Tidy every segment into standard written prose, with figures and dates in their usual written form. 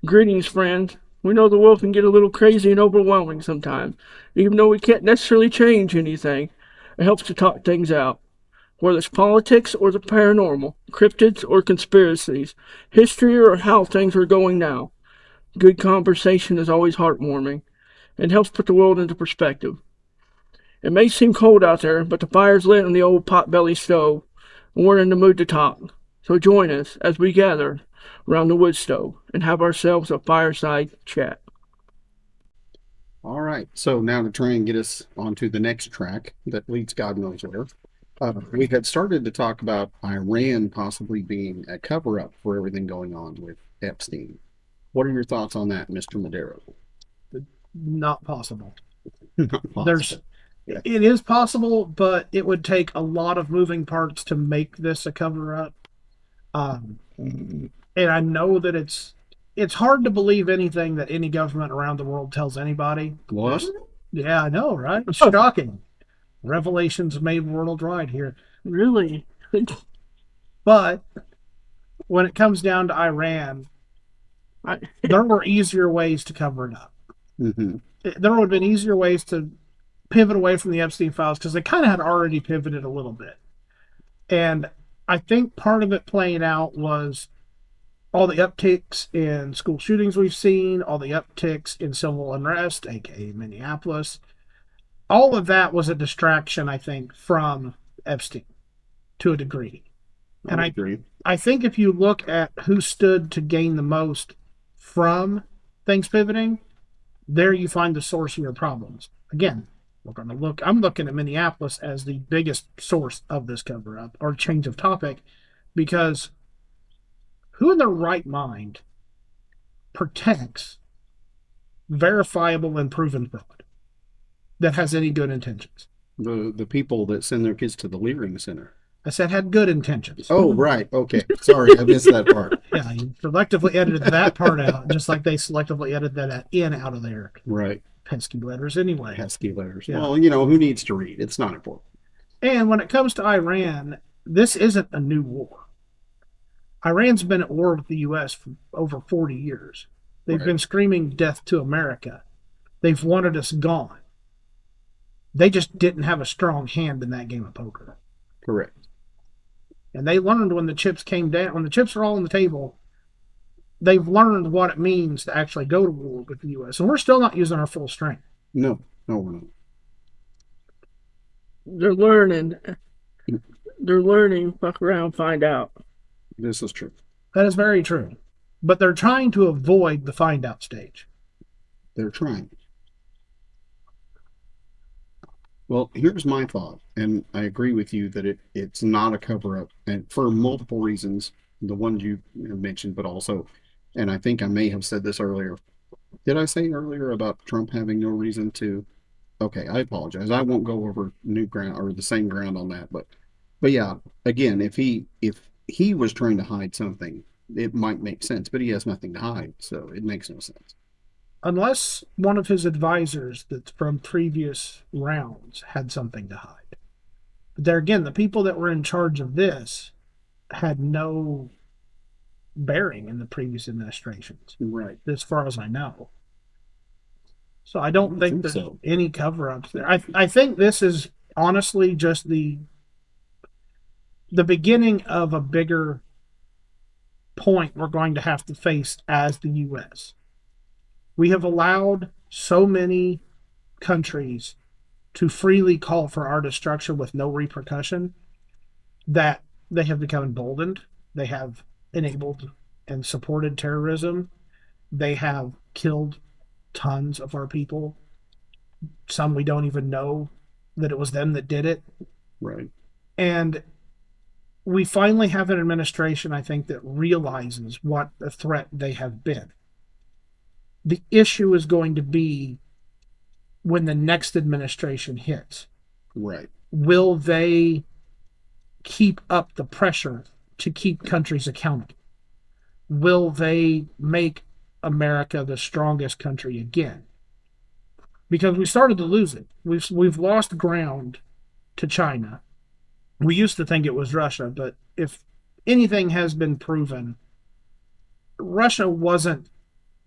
Greetings, friends. We know the world can get a little crazy and overwhelming sometimes. Even though we can't necessarily change anything, it helps to talk things out. Whether it's politics or the paranormal, cryptids or conspiracies, history or how things are going now. Good conversation is always heartwarming and helps put the world into perspective. It may seem cold out there, but the fire's lit on the old potbelly stove, and we're in the mood to talk. So join us as we gather around the wood stove and have ourselves a fireside chat. All right. So now to try and get us onto the next track that leads God knows where. We had started to talk about Iran possibly being a cover up for everything going on with Epstein. What are your thoughts on that, Mr. Madero? Not possible. Not There's possible. Yeah. it is possible, but it would take a lot of moving parts to make this a cover up. Um, and I know that it's hard to believe anything that any government around the world tells anybody. What? Yeah, I know, right? It's shocking. Revelations made worldwide here. Really? But when it comes down to Iran, I, there were easier ways to cover it up. Mm-hmm. There would have been easier ways to pivot away from the Epstein files because they kind of had already pivoted a little bit. And I think part of it playing out was all the upticks in school shootings we've seen, all the upticks in civil unrest, aka Minneapolis. All of that was a distraction, I think, from Epstein to a degree. I And would I agree. I think if you look at who stood to gain the most from things pivoting, there you find the source of your problems. Again, I'm looking at Minneapolis as the biggest source of this cover up or change of topic because who in their right mind protects verifiable and proven fraud that has any good intentions? The people that send their kids to the Leering Center. I said had good intentions. Oh, right. Okay. Sorry, I missed that part. Yeah, you selectively edited that part out, just like they selectively edited that in out of their Right. pesky letters anyway. Pesky letters. Yeah. Well, who needs to read? It's not important. And when it comes to Iran, this isn't a new war. Iran's been at war with the U.S. for over 40 years. They've Right. been screaming death to America. They've wanted us gone. They just didn't have a strong hand in that game of poker. Correct. And they learned when the chips came down, when the chips are all on the table, they've learned what it means to actually go to war with the U.S. And we're still not using our full strength. No, no, we're not. they're learning. They're learning. Fuck around, find out. This is true. That is very true. But they're trying to avoid the find out stage. They're trying. Well, here's my thought, and I agree with you that it's not a cover up, and for multiple reasons, the ones you mentioned, but also, and I think I may have said this earlier. Did I say earlier about Trump having no reason to? Okay, I apologize. I won't go over new ground or the same ground on that, but yeah, again, if he was trying to hide something, it might make sense, but he has nothing to hide, so it makes no sense. Unless one of his advisors that's from previous rounds had something to hide. But there again, the people that were in charge of this had no bearing in the previous administrations, Right. as far as I know. So I I don't don't think think there's so. any cover ups there. I think this is honestly just the beginning of a bigger point we're going to have to face as the US. We have allowed so many countries to freely call for our destruction with no repercussion that they have become emboldened. They have enabled and supported terrorism. They have killed tons of our people. Some we don't even know that it was them that did it. Right. And we finally have an administration, I think, that realizes what a threat they have been. The issue is going to be when the next administration hits. Right. Will they keep up the pressure to keep countries accountable? Will they make America the strongest country again? Because we started to lose it. We've lost ground to China. We used to think it was Russia, but if anything has been proven, Russia wasn't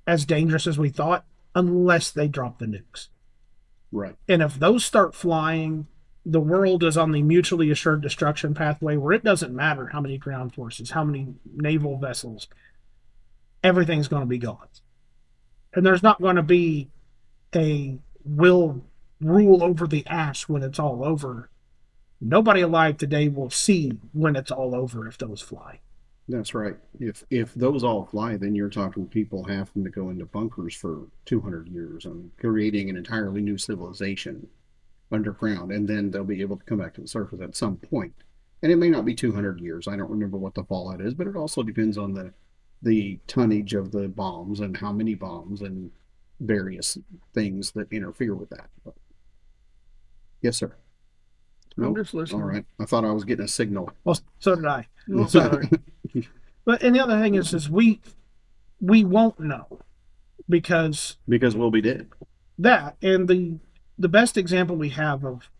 as dangerous as we thought unless they drop the nukes. Right. And if those start flying, the world is on the mutually assured destruction pathway where it doesn't matter how many ground forces, how many naval vessels, everything's going to be gone. And there's not going to be a will rule over the ash when it's all over. Nobody alive today will see when it's all over if those fly. That's right. If those all fly, then you're talking people having to go into bunkers for 200 years and creating an entirely new civilization underground, and then they'll be able to come back to the surface at some point. And it may not be 200 years. I don't remember what the fallout is, but it also depends on the tonnage of the bombs and how many bombs and various things that interfere with that. But, yes, sir. I'm Nope. just listening. All right. I thought I was getting a signal. Well, so did I. Well, Sorry. But and the other thing is we won't know because Because we'll be dead. that and the best example we have of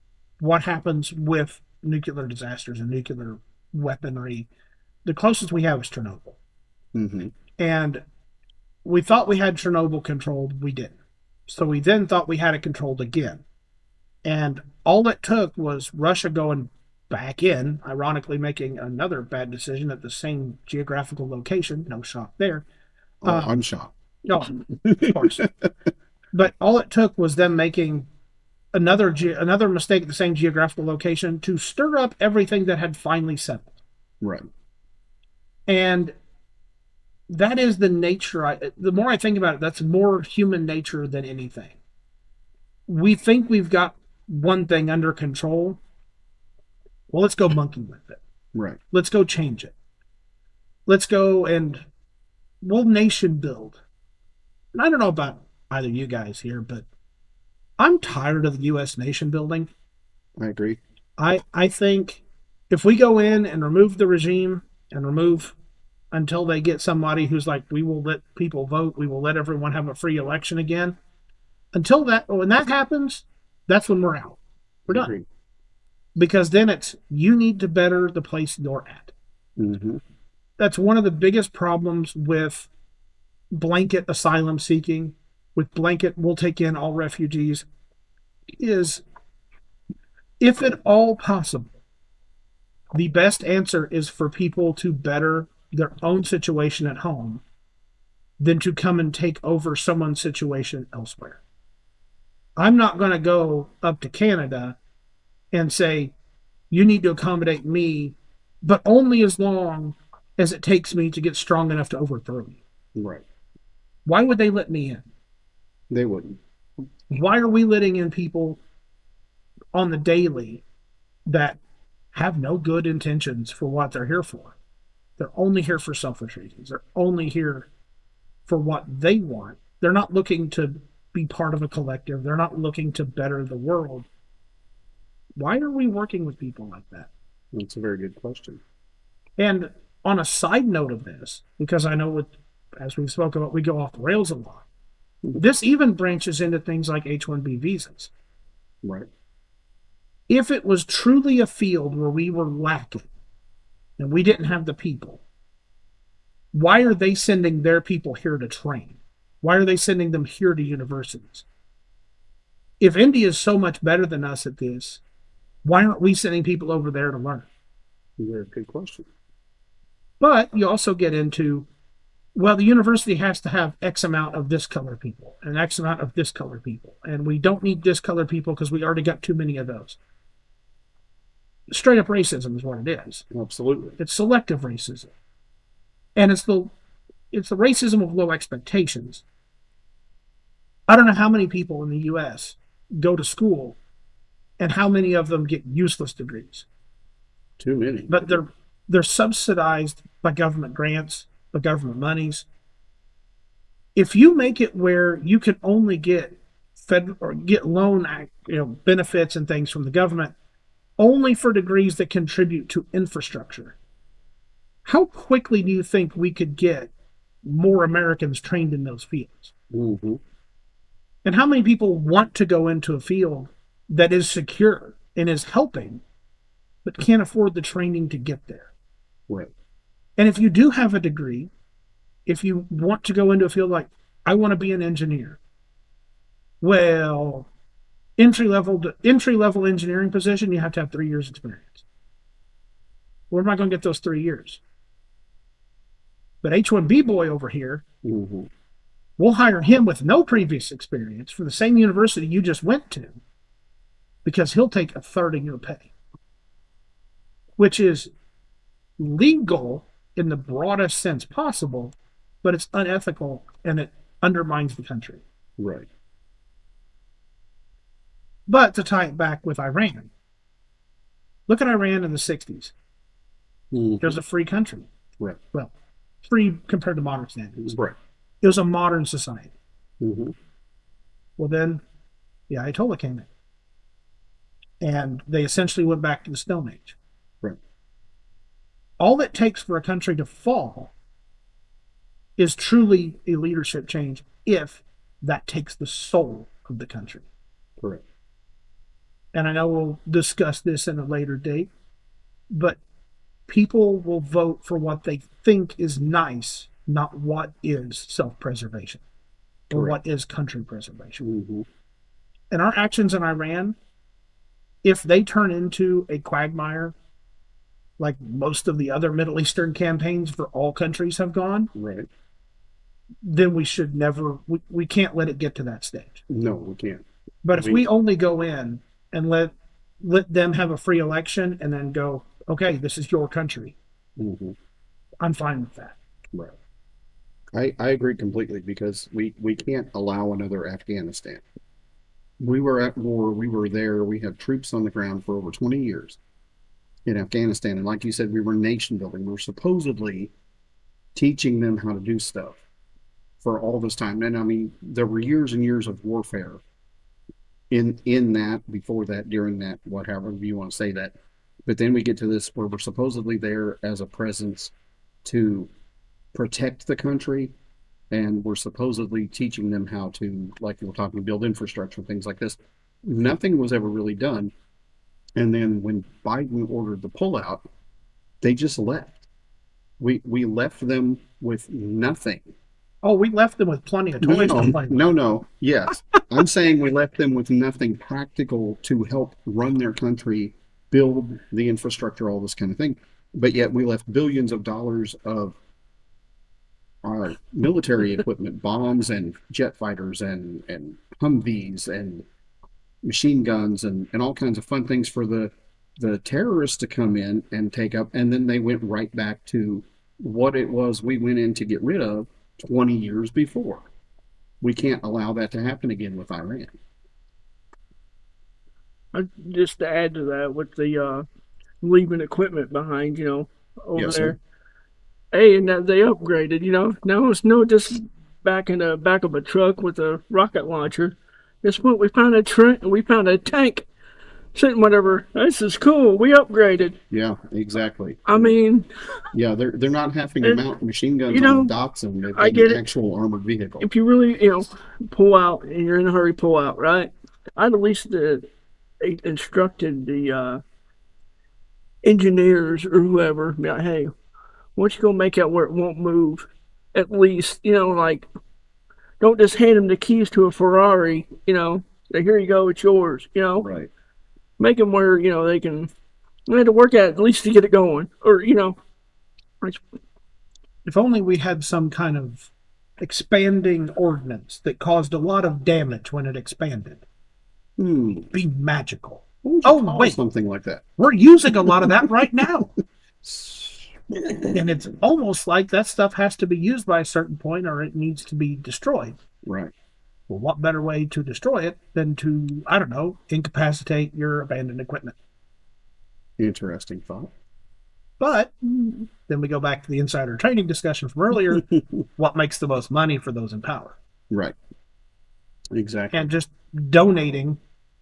what happens with nuclear disasters and nuclear weaponry, the closest we have is Chernobyl. Mm-hmm. And we thought we had Chernobyl controlled, we didn't. So we then thought we had it controlled again. And all it took was Russia going back in, ironically making another bad decision at the same geographical location. No shock there. Oh, I'm shocked. No, of course. But all it took was them making another mistake at the same geographical location to stir up everything that had finally settled. Right. And that is the nature. The more I think about it, that's more human nature than anything. We think we've got one thing under control. Well, let's go monkey with it. Right. Let's go change it. Let's go and we'll nation build. And I don't know about either you guys here, but I'm tired of the U.S. nation building. I agree. I think if we go in and remove the regime and remove until they get somebody who's like, we will let people vote, we will let everyone have a free election again. Until that, when that happens, that's when we're out. We're done. Agreed. Because then it's you need to better the place you're at. Mm-hmm. That's one of the biggest problems with blanket asylum seeking, with blanket we'll take in all refugees, is if at all possible, the best answer is for people to better their own situation at home than to come and take over someone's situation elsewhere. I'm not going to go up to Canada and say, you need to accommodate me, but only as long as it takes me to get strong enough to overthrow you. Right. Why would they let me in? They wouldn't. Why are we letting in people on the daily that have no good intentions for what they're here for? They're only here for selfish reasons. They're only here for what they want. They're not looking to be part of a collective. They're not looking to better the world. Why are we working with people like that? That's a very good question. And on a side note of this, because I know as we've spoken about, we go off the rails a lot. This even branches into things like H-1B visas. Right. If it was truly a field where we were lacking and we didn't have the people, why are they sending their people here to train? Why are they sending them here to universities? If India is so much better than us at this, why aren't we sending people over there to learn? Very good question. But you also get into, well, the university has to have X amount of this color people and X amount of this color people. And we don't need this color people because we already got too many of those. Straight up racism is what it is. Absolutely. It's selective racism. And it's the racism of low expectations. I don't know how many people in the US go to school and how many of them get useless degrees. Too many. But they're subsidized by government grants, by government monies. If you make it where you can only get fed or get loan benefits and things from the government only for degrees that contribute to infrastructure, how quickly do you think we could get more Americans trained in those fields? Mm-hmm. And how many people want to go into a field that is secure and is helping, but can't afford the training to get there? Right. And if you do have a degree, if you want to go into a field like I want to be an engineer. Well, entry level engineering position, you have to have 3 years experience. Where am I going to get those 3 years? But H1B boy over here, Mm-hmm. we'll hire him with no previous experience for the same university you just went to because he'll take a third of your pay, which is legal in the broadest sense possible, but it's unethical and it undermines the country. Right. But to tie it back with Iran, look at Iran in the 60s. Mm-hmm. It was a free country. Right. Well, free compared to modern standards. Right. It was a modern society. Mm-hmm. Well, then the Ayatollah came in. And they essentially went back to the Stone Age. Right. All it takes for a country to fall is truly a leadership change if that takes the soul of the country. Correct. And I know we'll discuss this in a later date, but people will vote for what they think is nice, not what is self-preservation or Correct. what is country preservation. Mm-hmm. And our actions in Iran, if they turn into a quagmire like most of the other Middle Eastern campaigns for all countries have gone, Right. then we should never, we can't let it get to that stage. No, we can't. But if we only go in and let them have a free election and then go, okay, this is your country, Mm-hmm. I'm fine with that. Right. I agree completely because we can't allow another Afghanistan. We were at war. We were there. We had troops on the ground for over 20 years in Afghanistan. And like you said, we were nation building. We were supposedly teaching them how to do stuff for all this time. And I mean, there were years and years of warfare in that, before that, during that, whatever you want to say that. But then we get to this where we're supposedly there as a presence to protect the country, and we're supposedly teaching them how to, like you were talking, build infrastructure and things like this. Nothing was ever really done. And then when Biden ordered the pullout, they just left. We left them with nothing. Oh, we left them with plenty of toys to play with. No. Yes, I'm saying we left them with nothing practical to help run their country, build the infrastructure, all this kind of thing. But yet we left billions of dollars of our military equipment, bombs and jet fighters and Humvees and machine guns and all kinds of fun things for the terrorists to come in and take up. And then they went right back to what it was we went in to get rid of 20 years before. We can't allow that to happen again with Iran. Just to add to that, with the leaving equipment behind, over Yes, there. sir. Hey, and that they upgraded, Now it's no just back in the back of a truck with a rocket launcher. Guess what? We found a tank sitting whatever. This is cool. We upgraded. Yeah, exactly. I mean, Yeah, they're not having to mount machine guns on the Datsun. They've I got get an it. actual armored vehicle. If you really, pull out and you're in a hurry, pull out, right? I'd at least instructed the engineers or whoever, be like, hey, once you go make out where it won't move, at least, like, don't just hand them the keys to a Ferrari, say, here you go, it's yours, Right. make them where, they had to work at least to get it going, or, If only we had some kind of expanding ordinance that caused a lot of damage when it expanded. It'd be magical. What would you call wait. something like that? We're using a lot of that right now. And it's almost like that stuff has to be used by a certain point or it needs to be destroyed. Right. Well, what better way to destroy it than to, I don't know, incapacitate your abandoned equipment? Interesting thought. But then we go back to the insider trading discussion from earlier. What makes the most money for those in power? Right. Exactly. And just donating,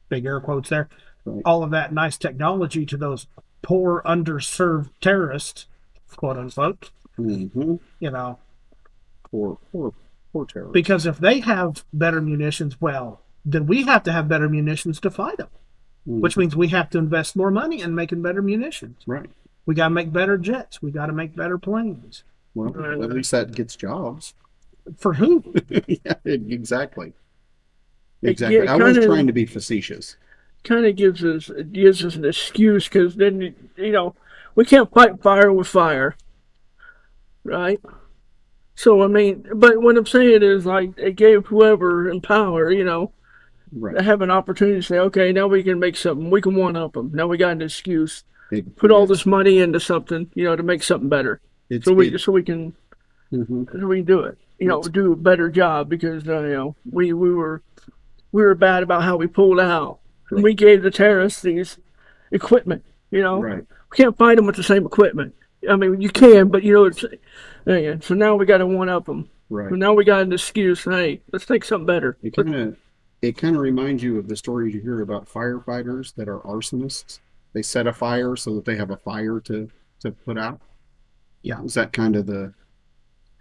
big air quotes there, Right. all of that nice technology to those poor, underserved terrorists, quote unquote, Mm-hmm. Poor terrorists. because if they have better munitions, well, then we have to have better munitions to fight them, which means we have to invest more money in making better munitions. Right. We got to make better jets. We got to make better planes. Well, at least that gets jobs. For who? Yeah, exactly. Yeah, Exactly. it I was trying to be facetious. kind of gives us an excuse because then we can't fight fire with fire, right? So I mean, but what I'm saying is like it gave whoever in power, Right. to have an opportunity to say, okay, now we can make something, we can one up them. Now we got an excuse, put all this Yes. money into something, to make something better. It's So it. Hmm. we can do it, It's do a better job because we were bad about how we pulled out, and right. we gave the terrorists these equipment. Right. We can't fight them with the same equipment. I mean, you can, but it's yeah. So now we got to one up them. So Right. now we got an excuse. Hey, let's take something better. It kind of it kind of reminds you of the stories you hear about firefighters that are arsonists. They set a fire so that they have a fire to put out. Yeah. Is that kind of the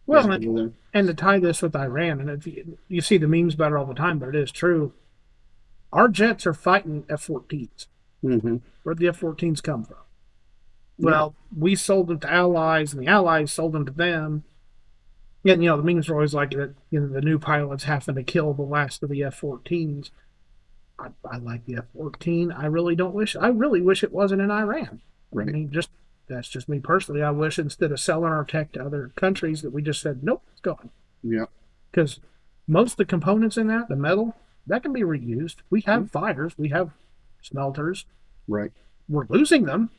Well, deal there? and to tie this with Iran, and if you see the memes about it all the time, but it is true. Our jets are fighting F-14s. Hmm. Where'd the F-14s come from? Yeah. Well, we sold them to allies, and the allies sold them to them. And the memes are always like that. The new pilots having to kill the last of the F-14s. I like the F-14. I really don't wish. I really wish it wasn't in Iran. I Right. mean, just that's just me personally. I wish instead of selling our tech to other countries that we just said nope, it's gone. Yeah. Because most of the components in that, the metal, that can be reused. We have fires, we have smelters. Right. We're losing them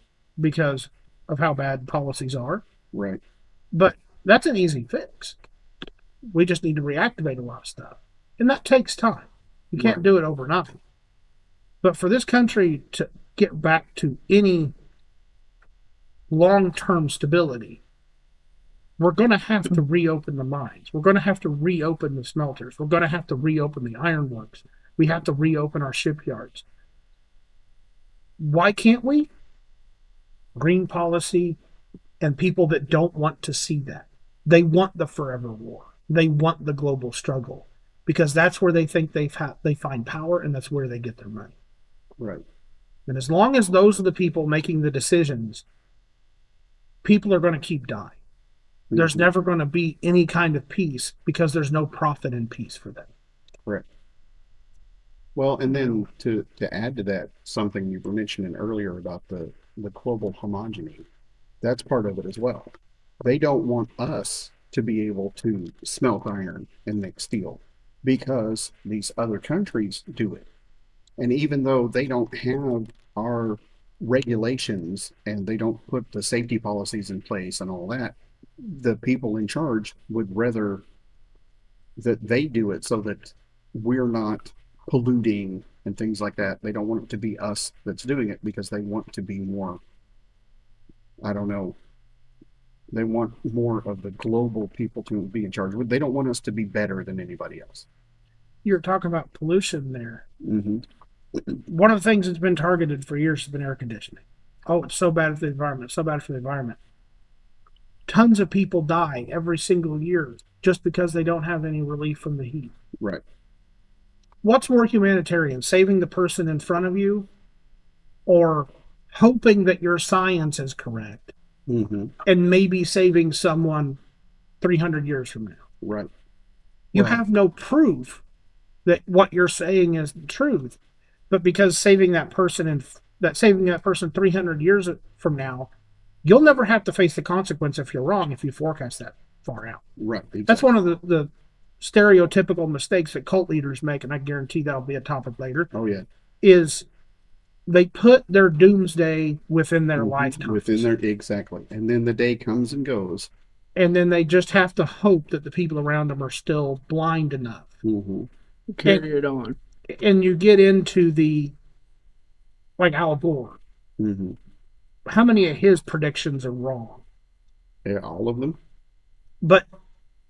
because of how bad policies are, Right. but that's an easy fix. We just need to reactivate a lot of stuff, and that takes time. You can't Right. do it overnight. But for this country to get back to any long term stability, we're going to have to reopen the mines. We're going to have to reopen the smelters. We're going to have to reopen the ironworks. We have to reopen our shipyards. Why can't we? Green policy and people that don't want to see that. They want the forever war. They want the global struggle because that's where they think they find power and that's where they get their money. Right. And as long as those are the people making the decisions, people are going to keep dying. There's Hmm. never going to be any kind of peace because there's no profit in peace for them. Correct. Well, and then to add to that, something you were mentioning earlier about the global homogeny, that's part of it as well. They don't want us to be able to smelt iron and make steel because these other countries do it. And even though they don't have our regulations and they don't put the safety policies in place and all that, the people in charge would rather that they do it so that we're not polluting and things like that. They don't want it to be us that's doing it because they want to be more, I don't know, they want more of the global people to be in charge. They don't want us to be better than anybody else. You're talking about pollution there. Hmm. One of the things that's been targeted for years has been air conditioning. Oh, it's so bad for the environment, so bad for the environment. Tons of people die every single year just because they don't have any relief from the heat. Right. What's more humanitarian, saving the person in front of you or hoping that your science is correct Hmm. and maybe saving someone 300 years from now? Right. You Well, have no proof that what you're saying is the truth, but because saving that person 300 years from now, you'll never have to face the consequence if you're wrong if you forecast that far out. right. That's Exactly. one of the stereotypical mistakes that cult leaders make, and I guarantee that'll be a topic later, Oh, yeah. is they put their doomsday within their Hmm. Within lifetimes. there, exactly. And then the day comes and goes. And then they just have to hope that the people around them are still blind enough. Hmm. And, Carry it on. and you get into like Al Gore. Hmm. How many of his predictions are wrong? Yeah, all of them. But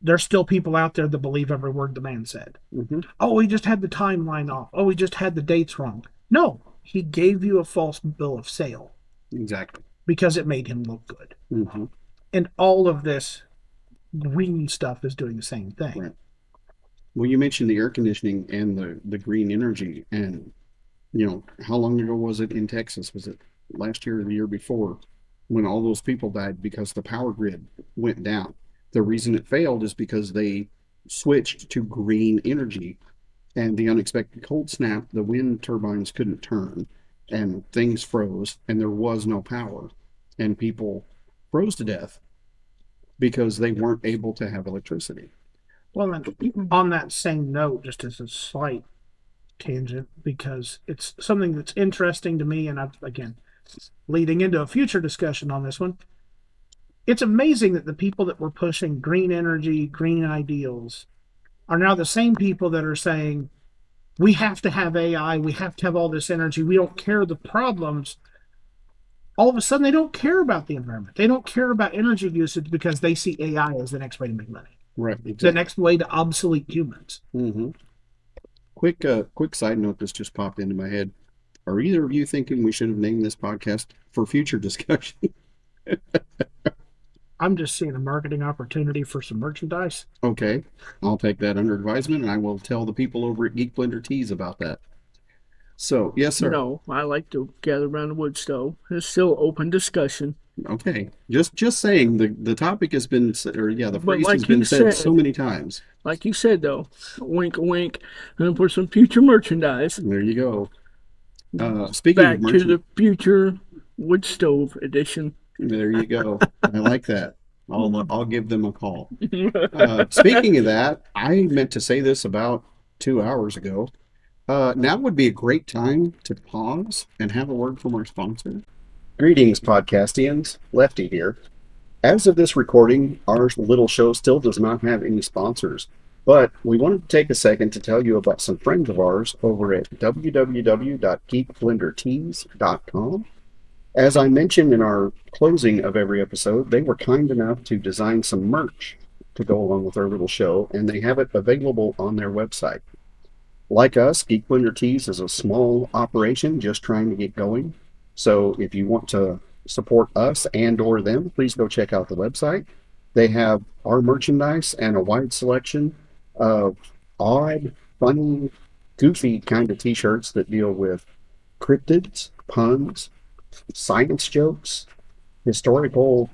there's still people out there that believe every word the man said. Hmm. Oh, he just had the timeline off. Oh, he just had the dates wrong. No, he gave you a false bill of sale Exactly. because it made him look good. Hmm. And all of this green stuff is doing the same thing. Right. Well, you mentioned the air conditioning and the green energy, and how long ago was it in Texas? Was it last year or the year before when all those people died because the power grid went down? The reason it failed is because they switched to green energy, and the unexpected cold snap, the wind turbines couldn't turn, and things froze, and there was no power, and people froze to death because they weren't able to have electricity. Well, and on that same note, just as a slight tangent, because it's something that's interesting to me, and again, leading into a future discussion on this one, it's amazing that the people that were pushing green energy, green ideals, are now the same people that are saying, we have to have AI, we have to have all this energy, we don't care the problems. All of a sudden, they don't care about the environment. They don't care about energy usage because they see AI as the next way to make money, Right, the exactly. next way to obsolete humans. Mm-hmm. Quick side note this just popped into my head. Are either of you thinking we should have named this podcast for future discussion? I'm just seeing a marketing opportunity for some merchandise. Okay, I'll take that under advisement, and I will tell the people over at Geek Blender Tees about that. So, yes, sir. No, I like to gather around the wood stove. It's still open discussion. Okay, just saying the topic has been, or yeah, the But phrase has like been you said so said, many times. though, wink, wink, and for some future merchandise. There you go. Speaking of Back to merchant, the future wood stove edition. there you go. I like that. I'll give them a call. Speaking of that, I meant to say this about 2 hours ago. Now would be a great time to pause and have a word from our sponsor. Greetings, podcastians. Lefty here. As of this recording, our little show still does not have any sponsors, but we wanted to take a second to tell you about some friends of ours over at www.geekblendertees.com. As I mentioned in our closing of every episode, they were kind enough to design some merch to go along with our little show, and they have it available on their website. Like us, Geek Blender Tees is a small operation just trying to get going. So if you want to support us and or them, please go check out the website. They have our merchandise and a wide selection of odd, funny, goofy kind of t-shirts that deal with cryptids, puns, science jokes, historical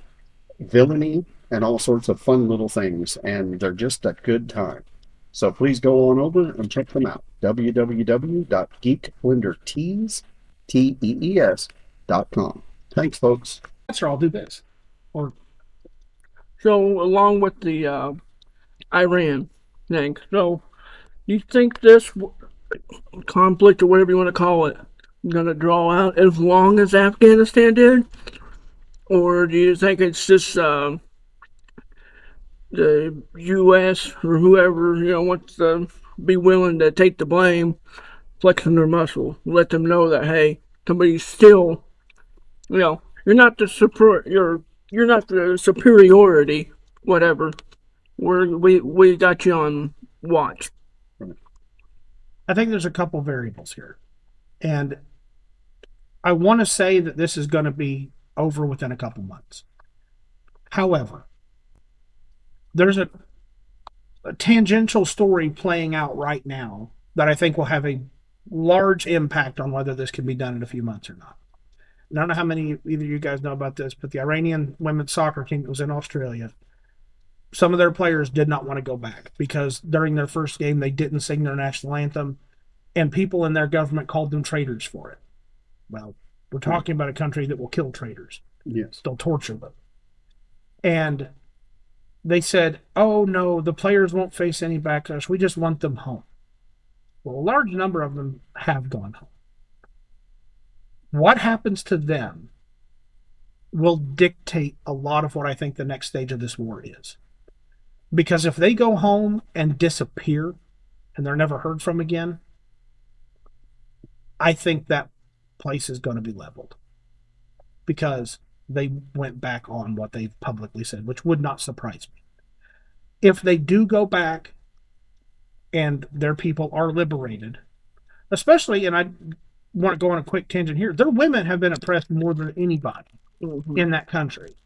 villainy, and all sorts of fun little things. And they're just a good time. So please go on over and check them out. www.geekblendertees.com. Thanks, folks. That's where I'll do this. Or So, along with the Iran thing, so you think this conflict, or whatever you want to call it, gonna draw out as long as Afghanistan did, or do you think it's just the U.S. or whoever wants to be willing to take the blame, flexing their muscle, let them know that hey, somebody's still, you're not the you're not the superiority, whatever. We got you on watch. I think there's a couple variables here. And I want to say that this is going to be over within a couple months. However, there's a tangential story playing out right now that I think will have a large impact on whether this can be done in a few months or not. I don't know how many either of you guys know about this, but the Iranian women's soccer team that was in Australia, some of their players did not want to go back because during their first game they didn't sing their national anthem, and people in their government called them traitors for it. Well, we're talking about a country that will kill traitors. Yes. They'll torture them. And they said, oh no, the players won't face any backlash. We just want them home. Well, a large number of them have gone home. What happens to them will dictate a lot of what I think the next stage of this war is. Because if they go home and disappear and they're never heard from again, I think that place is going to be leveled. Because they went back on what they've publicly said, which would not surprise me. If they do go back and their people are liberated, especially, and I want to go on a quick tangent here, their women have been oppressed more than anybody in that country.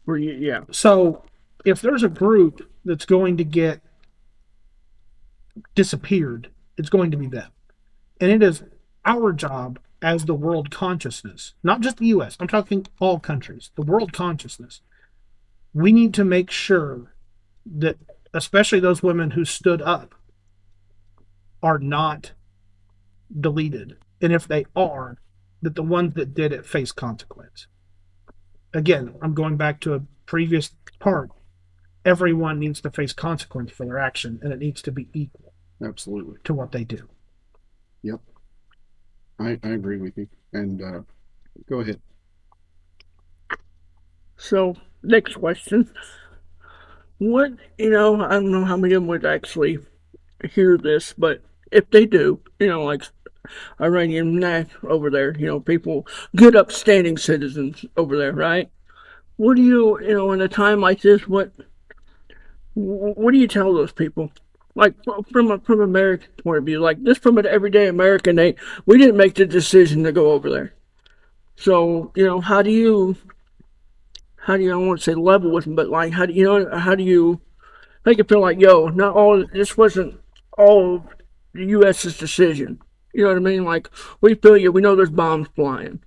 Yeah. So if there's a group that's going to get disappeared, it's going to be them. And it is our job as the world consciousness, not just the U.S., I'm talking all countries, the world consciousness. We need to make sure that especially those women who stood up, are not deleted. And if they are, that the ones that did it face consequence. Again, I'm going back to a previous part. Everyone needs to face consequence for their action, and it needs to be equal Absolutely. to what they do. Yep. I agree with you. And go ahead. So, next question. What, I don't know how many of them would actually hear this, but if they do, like Iranian over there, people, good upstanding citizens over there, right? What do you, in a time like this, what do you tell those people? Like from American point of view, like this from an everyday American, we didn't make the decision to go over there. So how do you I don't want to say level with them, but like how do you make it feel like not all this wasn't all the U.S.'s decision. You know what I mean? Like we feel you. We know there's bombs flying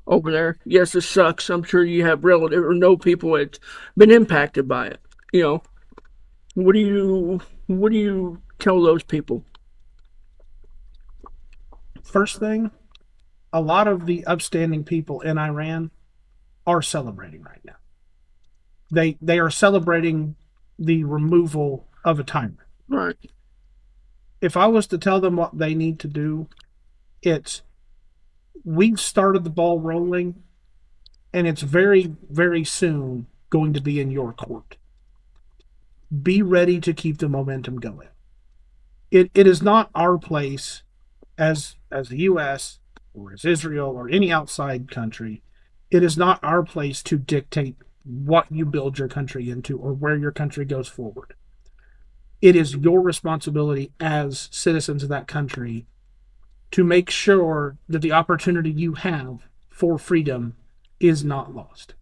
over there. Yes, it sucks. I'm sure you have relative or know people that's been impacted by it. You know, what do you tell those people? First thing, a lot of the upstanding people in Iran are celebrating right now. They are celebrating the removal of a tyrant. Right. If I was to tell them what they need to do, it's we've started the ball rolling, and it's very, very soon going to be in your court. Be ready to keep the momentum going. It is not our place as the US or as Israel or any outside country, it is not our place to dictate what you build your country into or where your country goes forward. It is your responsibility as citizens of that country to make sure that the opportunity you have for freedom is not lost.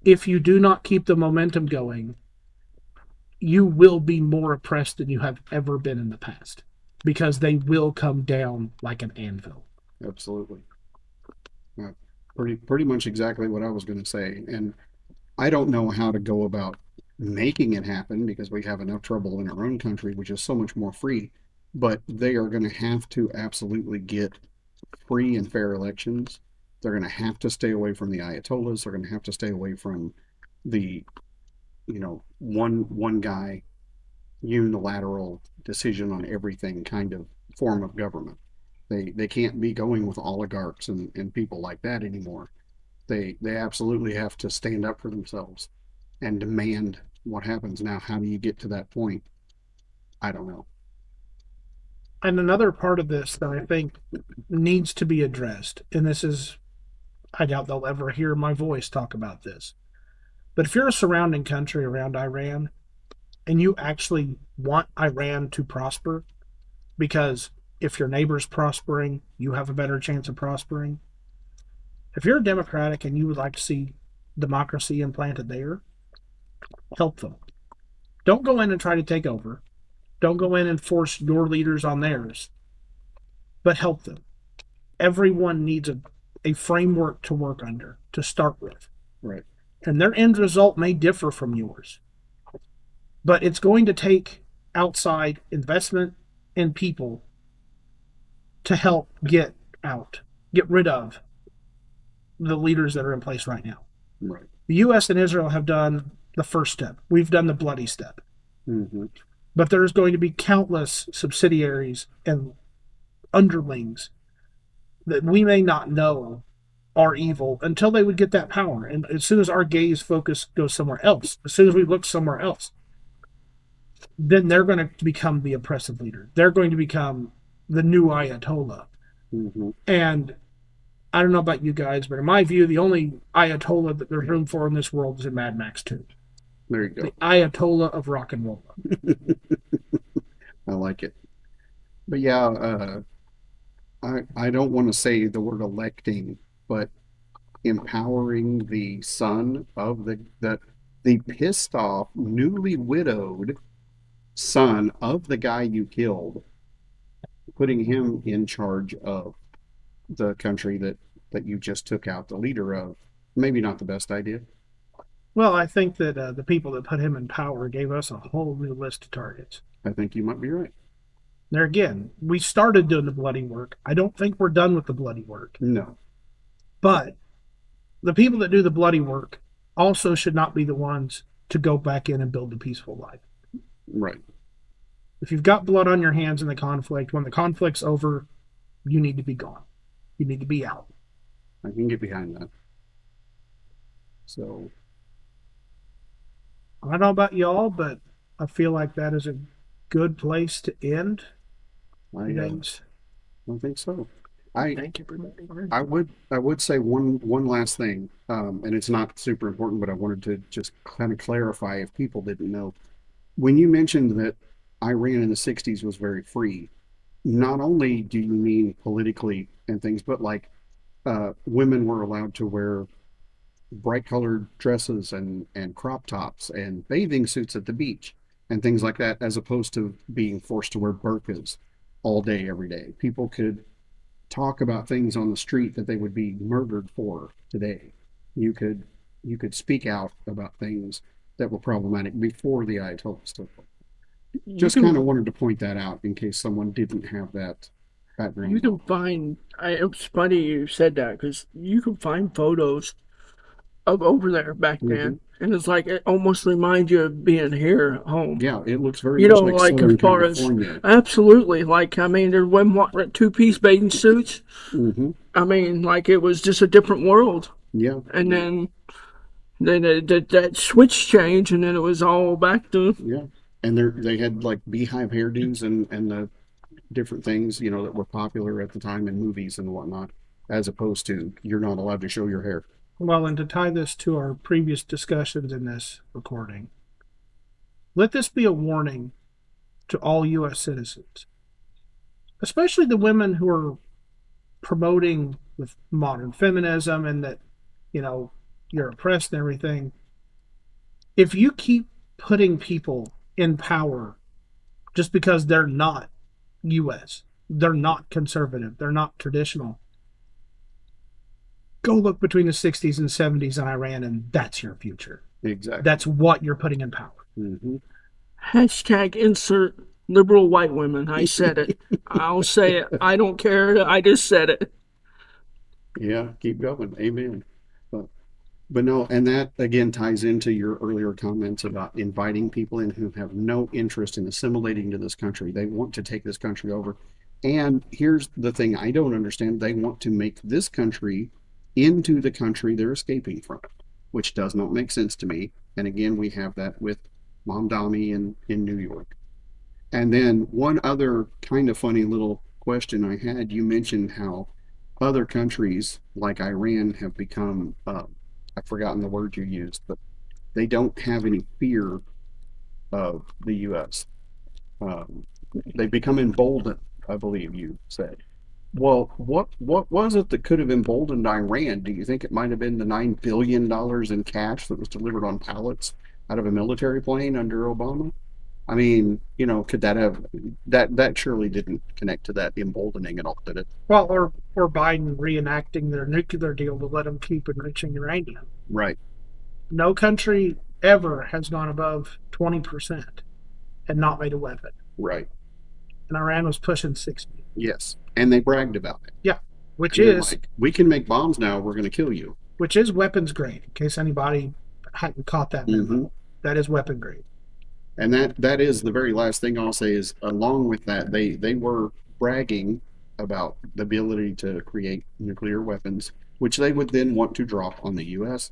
If you do not keep the momentum going, you will be more oppressed than you have ever been in the past because they will come down like an anvil. Absolutely. Uh, pretty much exactly what I was going to say. And I don't know how to go about making it happen because we have enough trouble in our own country, which is so much more free. But they are going to have to absolutely get free and fair elections. They're going to have to stay away from the Ayatollahs. They're going to have to stay away from the, one guy unilateral decision on everything kind of form of government. They can't be going with oligarchs and people like that anymore. They absolutely have to stand up for themselves and demand what happens. Now, how do you get to that point? I don't know. And another part of this that I think needs to be addressed, and this is, I doubt they'll ever hear my voice talk about this, but if you're a surrounding country around Iran and you actually want Iran to prosper, because if your neighbor's prospering, you have a better chance of prospering. If you're democratic and you would like to see democracy implanted there, help them. Don't go in and try to take over. Don't go in and force your leaders on theirs, but help them. Everyone needs a framework to work under to start with. Right. And their end result may differ from yours, but it's going to take outside investment and people to help get rid of the leaders that are in place right now. Right. The U.S. and Israel have done the first step. We've done the bloody step. Mm-hmm. But there's going to be countless subsidiaries and underlings that we may not know are evil until they would get that power. And as soon as our gaze focus goes somewhere else, as soon as we look somewhere else, then they're going to become the oppressive leader. They're going to become the new Ayatollah. Mm-hmm. And I don't know about you guys, but in my view, the only Ayatollah that there's room for in this world is in Mad Max 2. There you go. The Ayatollah of rock and roll. I like it. But yeah, I don't want to say the word electing, but empowering the son of the pissed off, newly widowed son of the guy you killed, putting him in charge of the country that you just took out the leader of. Maybe not the best idea. Well, I think that the people that put him in power gave us a whole new list of targets. I think you might be right. There again, we started doing the bloody work. I don't think we're done with the bloody work. No, But the people that do the bloody work also should not be the ones to go back in and build a peaceful life. right. If you've got blood on your hands in the conflict, when the conflict's over, you need to be gone. You need to be out. I can get behind that. So, I don't know about y'all, but I feel like that is a good place to end I today's. don't think so. I Thank everybody. I would say one last thing, and it's not super important, but I wanted to just kind of clarify if people didn't know. When you mentioned that Iran in the '60s was very free, not only do you mean politically and things, but like women were allowed to wear bright colored dresses and crop tops and bathing suits at the beach and things like that, as opposed to being forced to wear burqas all day every day. People could talk about things on the street that they would be murdered for today. You could you could speak out about things that were problematic before the Ayatollahs took them. You Just kind of can wanted to point that out in case someone didn't have that you background can knowledge. find. It's funny you said that because you can find photos of over there back Hmm. then, and it's like it almost reminds you of being here at home. Yeah, it looks very You much know, like like as Southern far as California. absolutely, like I mean, there's women wearing two-piece bathing suits. Hmm. I mean, like it was just a different world, Yeah, and then that switch changed, and then it was all back to yeah. And they had like beehive hairdos and the different things, that were popular at the time in movies and whatnot, as opposed to you're not allowed to show your hair. Well, and to tie this to our previous discussions in this recording, let this be a warning to all U.S. citizens, especially the women who are promoting with modern feminism and that, you know, you're oppressed and everything. If you keep putting people in power just because they're not U.S., they're not conservative, they're not traditional, go look between the 60s and 70s in Iran, and that's your future. Exactly. That's what you're putting in power. Hmm. hashtag insert liberal white women. I said it. I'll say it. I don't care. I just said it. Yeah, keep going. Amen. But but no, and that again ties into your earlier comments about inviting people in who have no interest in assimilating to this country. They want to take this country over. And here's the thing I don't understand. They want to make this country into the country they're escaping from, which does not make sense to me. And again, we have that with Mamdani in New York. And then one other kind of funny little question I had, you mentioned how other countries like Iran have become, I've forgotten the word you used, but they don't have any fear of the U.S. Um, they become emboldened, I believe you said. Well, what was it that could have emboldened Iran? Do you think it might have been the $9 billion in cash that was delivered on pallets out of a military plane under Obama? I mean, could that have that surely didn't connect to that emboldening at all, did it? Well, or Biden reenacting their nuclear deal to let them keep enriching uranium. Right, No country ever has gone above 20% and not made a weapon. right. And Iran was pushing 60. Yes. And they bragged about it. Yeah, which And they're is like, we can make bombs now, we're gonna kill you. which is weapons grade. In case anybody hadn't caught that Hmm. memo, that is weapon grade. And that is the very last thing I'll say is along with that, they were bragging about the ability to create nuclear weapons, which they would then want to drop on the US.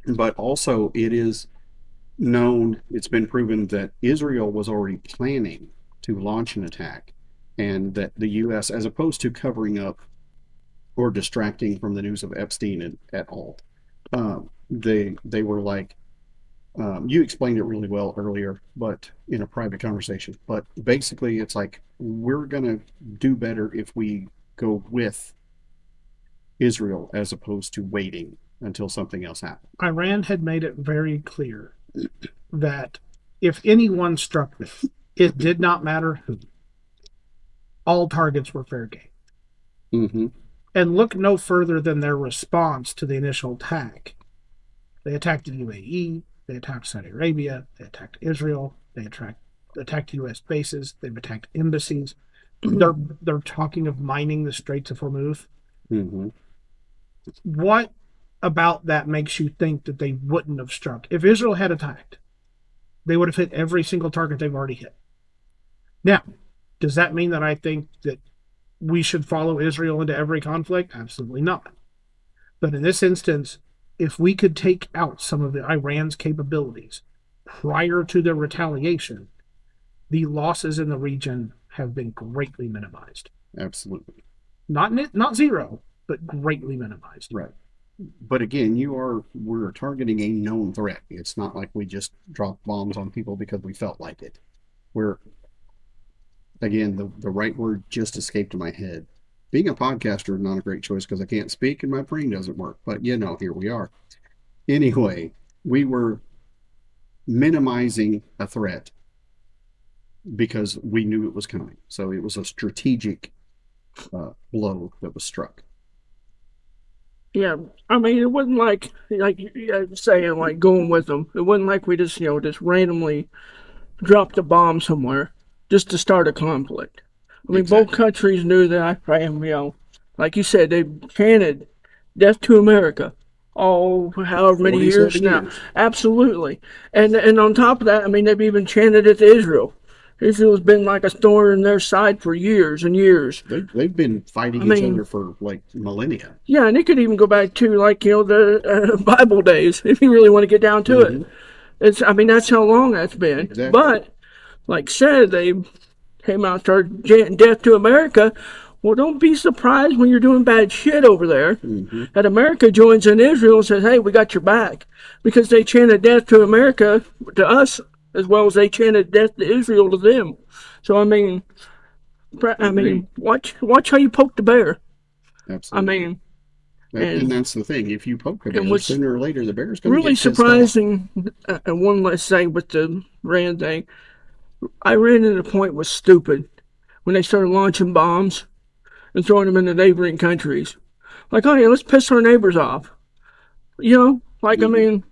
But also it is known, it's been proven that Israel was already planning to launch an attack, and that the US, as opposed to covering up or distracting from the news of Epstein at all, they were like, you explained it really well earlier, but in a private conversation. But basically, it's like we're gonna do better if we go with Israel as opposed to waiting until something else happens. Iran had made it very clear that if anyone struck them, it did not matter who. All targets were fair game. Mm-hmm. And look no further than their response to the initial attack. They attacked the UAE. They attacked Saudi Arabia. They attacked Israel. They attacked U.S. bases. They've attacked embassies. They're talking of mining the Straits of Hormuz. Mm-hmm. What about that makes you think that they wouldn't have struck? If Israel had attacked, they would have hit every single target they've already hit. Now, does that mean that I think that we should follow Israel into every conflict? Absolutely not. But in this instance, if we could take out some of the Iran's capabilities prior to their retaliation, the losses in the region have been greatly minimized. Absolutely. Not zero, but greatly minimized. Right. But again, we're targeting a known threat. It's not like we just dropped bombs on people because we felt like it. We're, again, the right word just escaped my head. Being a podcaster is not a great choice because I can't speak and my brain doesn't work. But here we are. Anyway, we were minimizing a threat because we knew it was coming. So it was a strategic blow that was struck. Yeah, I mean, it wasn't like you saying like going with them. It wasn't like we just randomly dropped a bomb somewhere just to start a conflict. I mean, both Exactly. countries knew that. Like you said, they chanted "Death to America" all however many 47 years now. years. Absolutely, and on top of that, I mean, they've even chanted it to Israel. Israel's been like a thorn in their side for years and years. They've been fighting I each mean, other for like millennia. yeah, and it could even go back to like the Bible days if you really want to get down to it. Mm-hmm. I mean, that's how long that's been. Exactly. But like said, they came out and started chanting "Death to America." Well, don't be surprised when you're doing bad shit over there Mm-hmm. that America joins in Israel and says, "Hey, we got your back," because they chanted "Death to America" to us as well as they chanted "Death to Israel" to them. So I Agreed. mean, watch how you poke the bear. I Absolutely. mean, And and that's the thing. If you poke a and bear, what's sooner or later the bear's going to really get pissed off. surprising, and one last thing with the Rand thing, I ran into the point was stupid when they started launching bombs and throwing them into neighboring countries. Like, oh yeah, let's piss our neighbors off. I Mm-hmm. mean,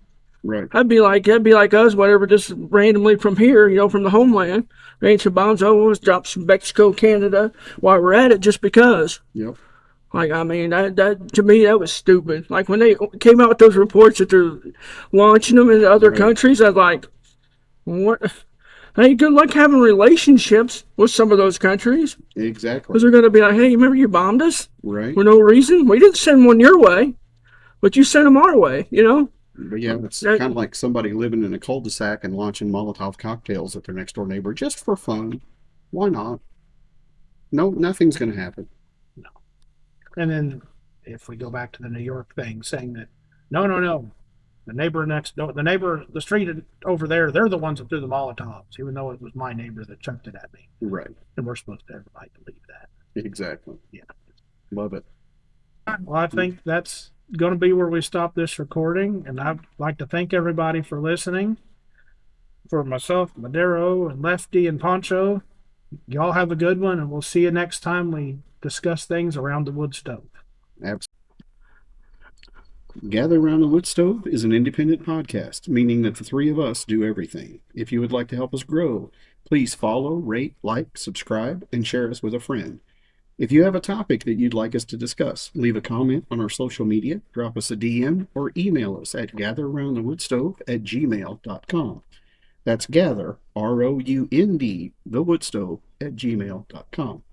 Right. that'd be like us, whatever, just randomly from here, from the homeland, range some bombs. Oh, let's drop some Mexico, Canada while we're at it, just because. Yep. Like, I mean, that to me that was stupid. Like when they came out with those reports that they're launching them into other Right. countries, I was like, what? Hey, good luck having relationships with some of those countries. Because Exactly. they're going to be like, hey, remember you bombed us Right. for no reason? We didn't send one your way, but you sent them our way. But yeah, it's That, kind of like somebody living in a cul-de-sac and launching Molotov cocktails at their next door neighbor just for fun. Why not? No, nothing's going to happen. And then if we go back to the New York thing, saying that no, the neighbor next door, the street over there, they're the ones that threw the Molotovs, even though it was my neighbor that chucked it at me. Right. And we're supposed to everybody believe that. Exactly. Yeah. Love it. Well, I think that's going to be where we stop this recording. And I'd like to thank everybody for listening. For myself, Madero, and Lefty, and Poncho, y'all have a good one, and we'll see you next time we discuss things around the wood stove. Absolutely. Gather Around the Wood Stove is an independent podcast, meaning that the three of us do everything. If you would like to help us grow, please follow, rate, like, subscribe, and share us with a friend. If you have a topic that you'd like us to discuss, leave a comment on our social media, drop us a DM, or email us at gatheraroundthewoodstove@gmail.com. That's gather, ROUND, thewoodstove@gmail.com.